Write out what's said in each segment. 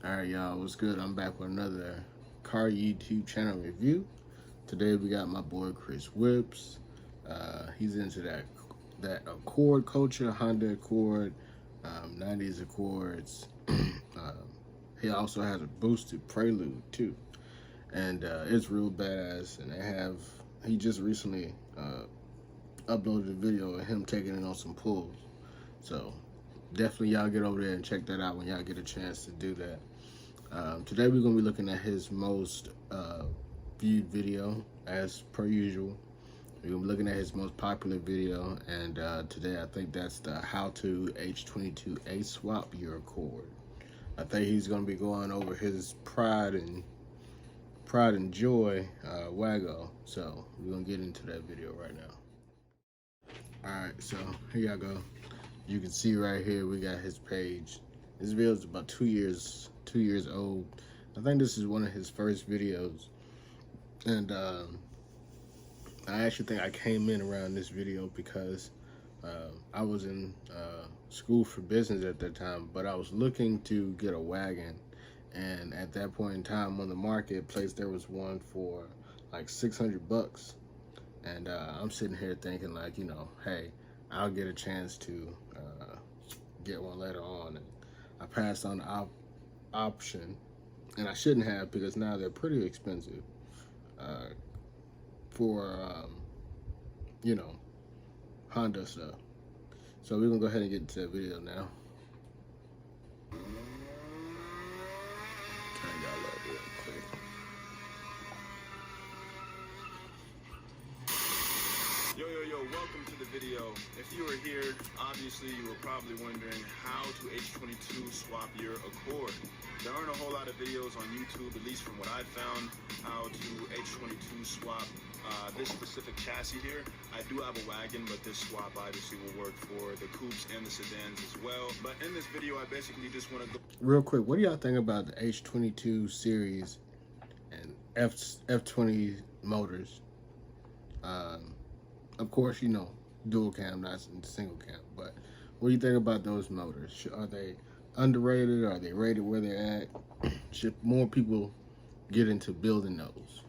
Alright, y'all, what's good? I'm back with another car YouTube channel review. Today we got my boy Chris Whips. He's into that Accord culture, Honda Accord, 90s Accords. He also has a boosted Prelude too, and it's real badass. And he just recently uploaded a video of him taking it on some pulls. So definitely y'all get over there and check that out when y'all get a chance to do that. Today we're going to be looking at his most viewed video, as per usual. We're going to be looking at his most popular video, and today I think that's the how to H22A swap your Accord. I think he's going to be going over his pride and joy Wago. So we're going to get into that video right now. Alright, so here y'all go. You can see right here we got his page. This video is about 2 years old. I think this is one of his first videos, and I actually think I came in around this video because I was in school for business at that time, but I was looking to get a wagon, and at that point in time on the marketplace there was one for like $600, and I'm sitting here thinking, like, you know, hey, I'll get a chance to get one later on. And I passed on the option, and I shouldn't have, because now they're pretty expensive for you know, Honda stuff. So we're gonna go ahead and get into that video now. Turn y'all up real quick. Yo, welcome to the video. If you were here, obviously you were probably wondering how to H22 swap your Accord. There aren't a whole lot of videos on YouTube, at least from what I found, how to H22 swap this specific chassis here. I do have a wagon, but this swap obviously will work for the coupes and the sedans as well. But in this video, I basically just want to go real quick. What do y'all think about the H22 series and F20 motors? Of course, you know, dual cam, not single cam. But what do you think about those motors? Are they underrated? Are they rated where they're at? Should more people get into building those?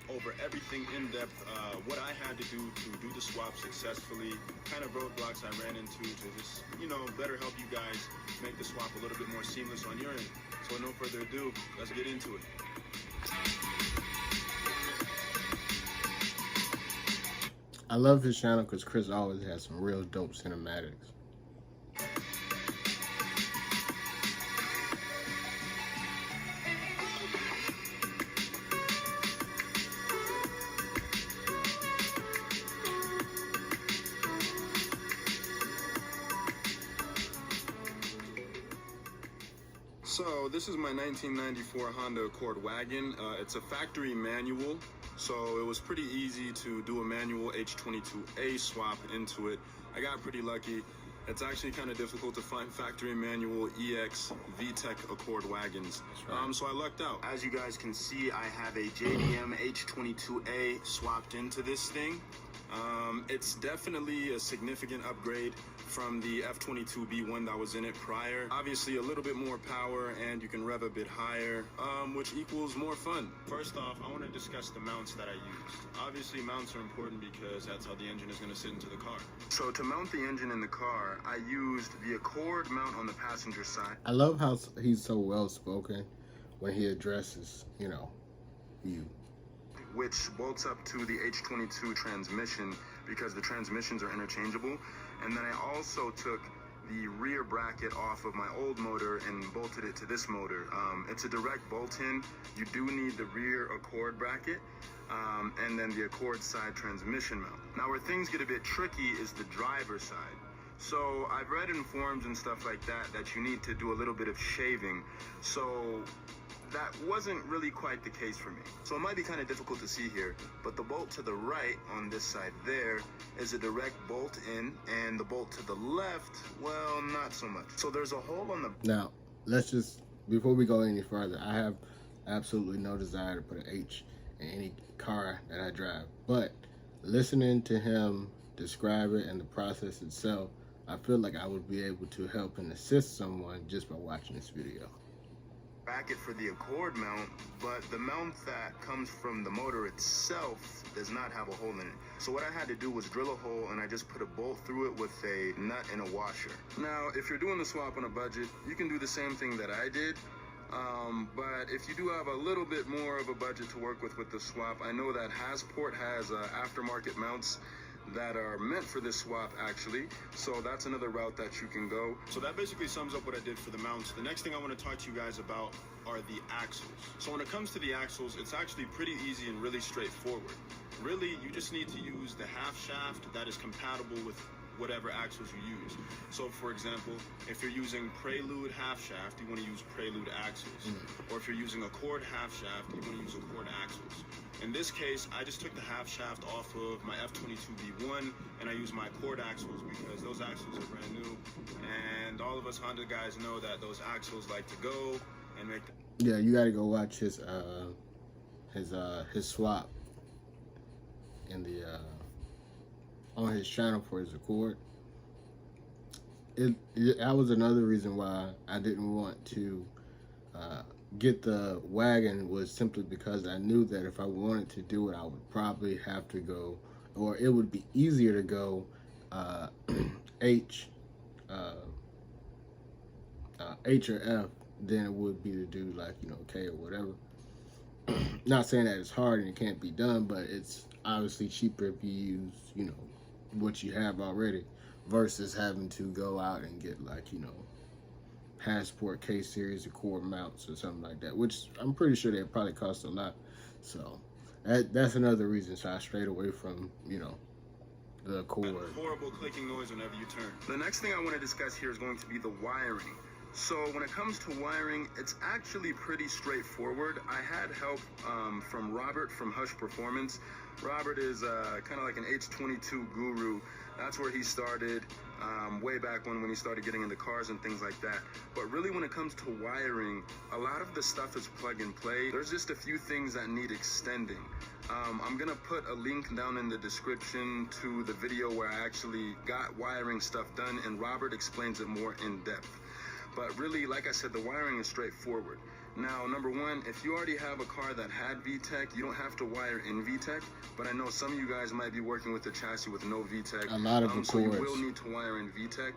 Over everything in depth, what I had to do the swap successfully, kind of roadblocks I ran into to just, you know, better help you guys make the swap a little bit more seamless on your end. So no further ado, let's get into it. I love his channel because Chris always has some real dope cinematics. So this is my 1994 Honda Accord wagon. It's a factory manual, so it was pretty easy to do a manual H22A swap into it. I got pretty lucky. It's actually kind of difficult to find factory manual EX VTEC Accord wagons. So I lucked out. As you guys can see, I have a JDM H22A swapped into this thing. It's definitely a significant upgrade from the F22B one that was in it prior. Obviously a little bit more power, and you can rev a bit higher, which equals more fun. First off, I want to discuss the mounts that I used. Obviously mounts are important because that's how the engine is going to sit into the car. So to mount the engine in the car, I used the Accord mount on the passenger side. I love how he's so well spoken when he addresses, you know, you, which bolts up to the H22 transmission because the transmissions are interchangeable. And then I also took the rear bracket off of my old motor and bolted it to this motor. It's a direct bolt-in. You do need the rear Accord bracket, and then the Accord side transmission mount. Now where things get a bit tricky is the driver side. So I've read in forums and stuff like that you need to do a little bit of shaving. So that wasn't really quite the case for me. So it might be kind of difficult to see here, but the bolt to the right on this side there is a direct bolt in, and the bolt to the left, well, not so much. So there's a hole on the... Now, let's just, before we go any further, I have absolutely no desire to put an H in any car that I drive, but listening to him describe it and the process itself, I feel like I would be able to help and assist someone just by watching this video. Bracket for the Accord mount, but the mount that comes from the motor itself does not have a hole in it. So what I had to do was drill a hole, and I just put a bolt through it with a nut and a washer. Now, if you're doing the swap on a budget, you can do the same thing that I did. But if you do have a little bit more of a budget to work with the swap, I know that Hasport has aftermarket mounts that are meant for this swap, actually. So that's another route that you can go. So that basically sums up what I did for the mounts. The next thing I want to talk to you guys about are the axles. So when it comes to the axles, it's actually pretty easy and really straightforward. Really, you just need to use the half shaft that is compatible with whatever axles you use. So for example, if you're using Prelude half shaft, you want to use Prelude axles. Or if you're using Accord half shaft, you want to use Accord axles. In this case, I just took the half shaft off of my H22A and I used my Accord axles because those axles are brand new. And all of us Honda guys know that those axles like to go and make Yeah, you gotta go watch his swap in the on his channel for his Accord. That was another reason why I didn't want to get the wagon, was simply because I knew that if I wanted to do it, I would probably have to go, or it would be easier to go H or F than it would be to do, like, you know, K or whatever. Not saying that it's hard and it can't be done, but it's obviously cheaper if you use, you know, what you have already versus having to go out and get, like, you know, Passport K series Accord mounts or something like that, which I'm pretty sure they probably cost a lot. So that's another reason. So I strayed away from, you know, the Accord. Horrible clicking noise whenever you turn. The next thing I want to discuss here is going to be the wiring. So when it comes to wiring, it's actually pretty straightforward. I had help from Robert from Hush Performance. Robert is kind of like an H22 guru. That's where he started way back when he started getting into cars and things like that. But really, when it comes to wiring, a lot of the stuff is plug and play. There's just a few things that need extending. I'm gonna put a link down in the description to the video where I actually got wiring stuff done, and Robert explains it more in depth. But really, like I said, the wiring is straightforward. Now, number one, if you already have a car that had VTEC, you don't have to wire in VTEC. But I know some of you guys might be working with a chassis with no VTEC. A lot of Accords. So you will need to wire in VTEC.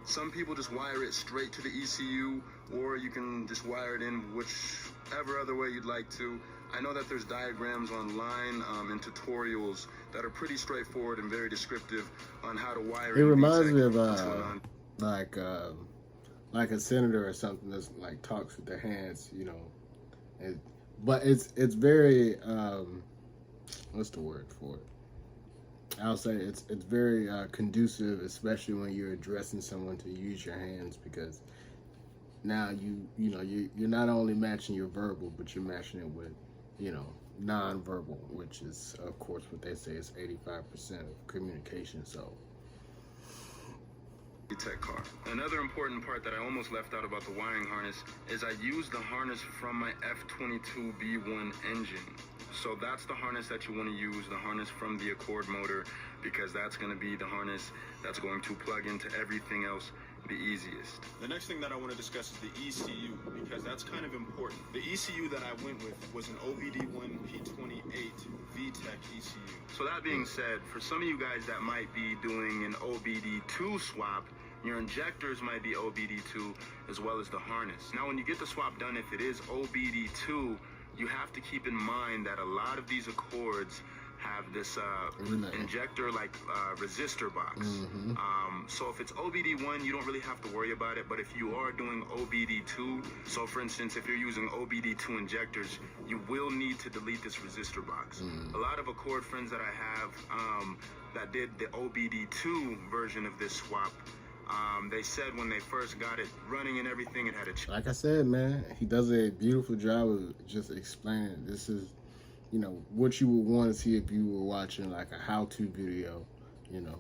Some people just wire it straight to the ECU, or you can just wire it in whichever other way you'd like to. I know that there's diagrams online and tutorials that are pretty straightforward and very descriptive on how to wire it. It reminds me of like a senator or something that's like talks with their hands, you know. But it's very what's the word for it? I'll say it's very conducive, especially when you're addressing someone, to use your hands, because now you're not only matching your verbal, but you're matching it with, you know, non-verbal, which is of course what they say is 85% of communication. So VTEC car. Another important part that I almost left out about the wiring harness is I used the harness from my H22B1 engine. So that's the harness that you want to use, the harness from the Accord motor, because that's going to be the harness that's going to plug into everything else the easiest. The next thing that I want to discuss is the ECU, because that's kind of important. The ECU that I went with was an OBD1 P28 VTEC ECU. So that being said, for some of you guys that might be doing an OBD2 swap, your injectors might be OBD2 as well as the harness. Now, when you get the swap done, if it is OBD2, you have to keep in mind that a lot of these Accords have this injector like resistor box. So if it's OBD1, you don't really have to worry about it. But if you are doing OBD2, so for instance, if you're using OBD2 injectors, you will need to delete this resistor box. A lot of Accord friends that I have that did the OBD2 version of this swap, they said when they first got it running and everything, it had a like I said, man, he does a beautiful job of just explaining. This is, you know, what you would want to see if you were watching like a how-to video, you know.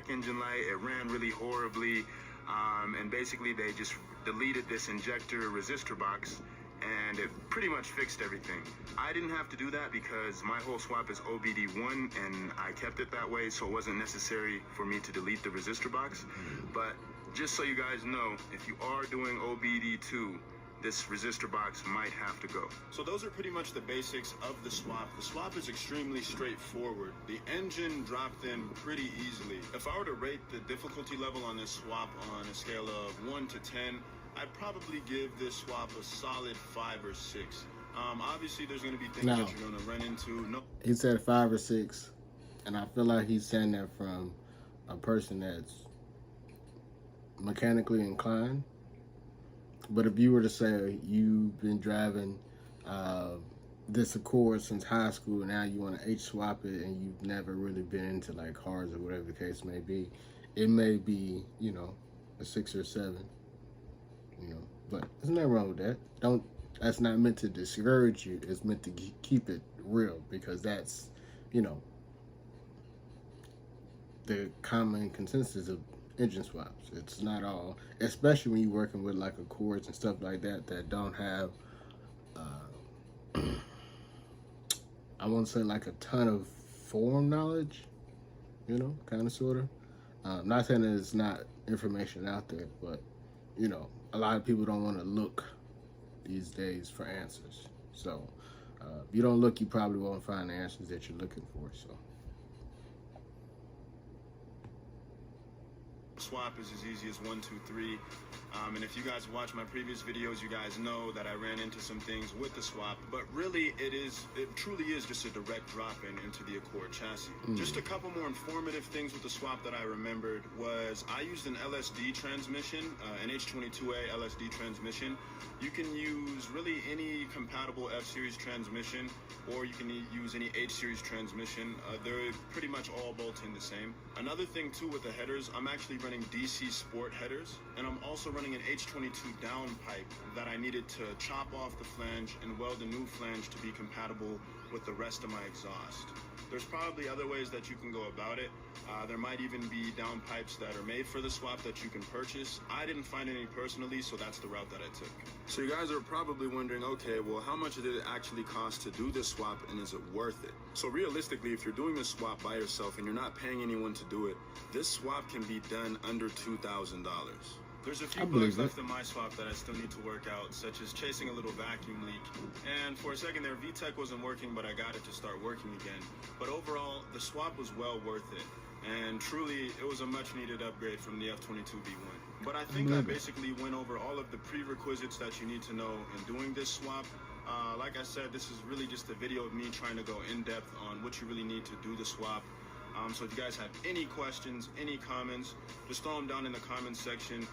Engine light, it ran really horribly, and basically they just deleted this injector resistor box, and it pretty much fixed everything. I didn't have to do that because my whole swap is OBD1 and I kept it that way, so it wasn't necessary for me to delete the resistor box. But just so you guys know, if you are doing OBD2, this resistor box might have to go. So those are pretty much the basics of the swap. The swap is extremely straightforward. The engine dropped in pretty easily. If I were to rate the difficulty level on this swap on a scale of 1 to 10, I'd probably give this swap a solid 5 or 6. Obviously there's going to be things that you're going to run into. No, he said 5 or 6, and I feel like he's saying that from a person that's mechanically inclined. But if you were to say you've been driving this Accord since high school, and now you want to H-swap it, and you've never really been into like cars or whatever the case may be, it may be, you know, a 6 or 7, you know. But there's nothing wrong with that. That's not meant to discourage you. It's meant to keep it real, because that's, you know, the common consensus of engine swaps. It's not all, especially when you're working with like Accords and stuff like that that don't have I won't say like a ton of form knowledge, you know, kind of sort of. Not saying that it's not information out there, but you know, a lot of people don't want to look these days for answers. So if you don't look, you probably won't find the answers that you're looking for. So swap is as easy as 1, 2, 3. And if you guys watch my previous videos, you guys know that I ran into some things with the swap, but really it truly is just a direct drop-in into the Accord chassis. Just a couple more informative things with the swap that I remembered was I used an LSD transmission, an H22A LSD transmission. You can use really any compatible F-Series transmission, or you can use any H-Series transmission. They're pretty much all bolt-in the same. Another thing too with the headers, I'm actually running DC Sport headers, and I'm also running an H22 downpipe that I needed to chop off the flange and weld a new flange to be compatible with the rest of my exhaust. There's probably other ways that you can go about it. There might even be downpipes that are made for the swap that you can purchase. I didn't find any personally, so that's the route that I took. So you guys are probably wondering, okay, well, how much did it actually cost to do this swap, and is it worth it? So realistically, if you're doing this swap by yourself and you're not paying anyone to do it, this swap can be done under $2,000. There's a few bugs left in my swap that I still need to work out, such as chasing a little vacuum leak. And for a second there, VTEC wasn't working, but I got it to start working again. But overall, the swap was well worth it. And truly, it was a much needed upgrade from the F22B1. But I think I basically went over all of the prerequisites that you need to know in doing this swap. Like I said, this is really just a video of me trying to go in depth on what you really need to do the swap. So if you guys have any questions, any comments, just throw them down in the comments section.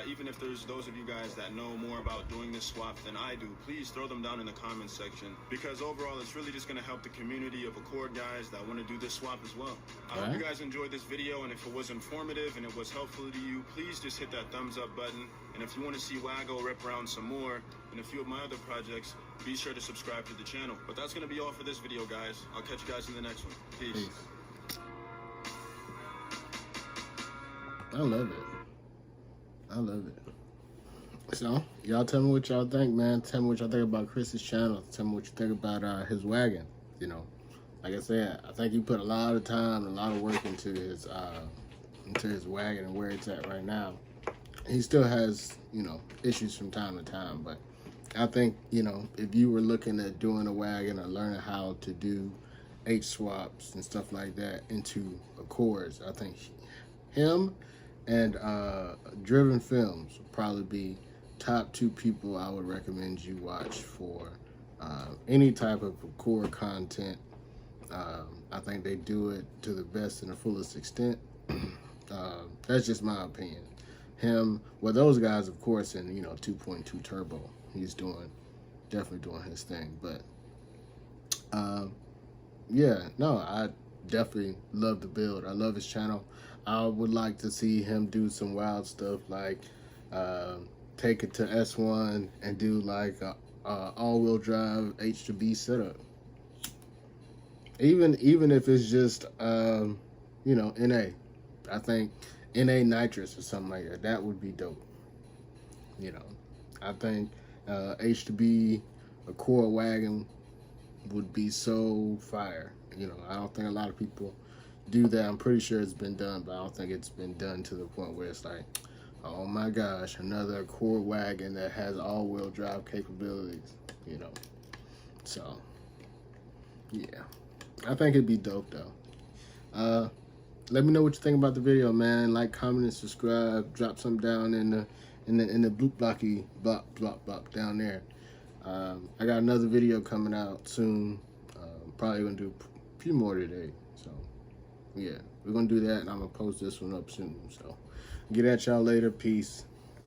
Even if there's those of you guys that know more about doing this swap than I do, please throw them down in the comments section, because overall it's really just going to help the community of Accord guys that want to do this swap as well. I hope you guys enjoyed this video, and if it was informative and it was helpful to you, please just hit that thumbs up button. And if you want to see Waggo rip around some more and a few of my other projects, be sure to subscribe to the channel. But that's going to be all for this video, guys. I'll catch you guys in the next one. Peace. I love it. I love it. So, y'all tell me what y'all think, man. Tell me what y'all think about Chris's channel. Tell me what you think about his wagon. You know, like I said, I think he put a lot of time and a lot of work into his wagon and where it's at right now. He still has, you know, issues from time to time, but I think, you know, if you were looking at doing a wagon or learning how to do H-swaps and stuff like that into Accords, I think him and Driven Films would probably be top 2 people I would recommend you watch for any type of Accord content. I think they do it to the best and the fullest extent. That's just my opinion. Him, well, those guys, of course, in, you know, 2.2 turbo, he's definitely doing his thing. But yeah, no, I definitely love the build. I love his channel. I would like to see him do some wild stuff, like take it to S1 and do like a all-wheel drive H2B setup. Even if it's just you know, NA. I think NA nitrous or something like that. That would be dope. You know, I think H2B Accord wagon would be so fire. You know, I don't think a lot of people do that. I'm pretty sure it's been done, but I don't think it's been done to the point where it's like, oh my gosh, another Accord wagon that has all-wheel drive capabilities, you know. So, yeah. I think it'd be dope, though. Let me know what you think about the video, man. Like, comment, and subscribe. Drop some down in the block down there. I got another video coming out soon. Probably gonna do a few more today. So, yeah, we're gonna do that, and I'm gonna post this one up soon. So, get at y'all later. Peace.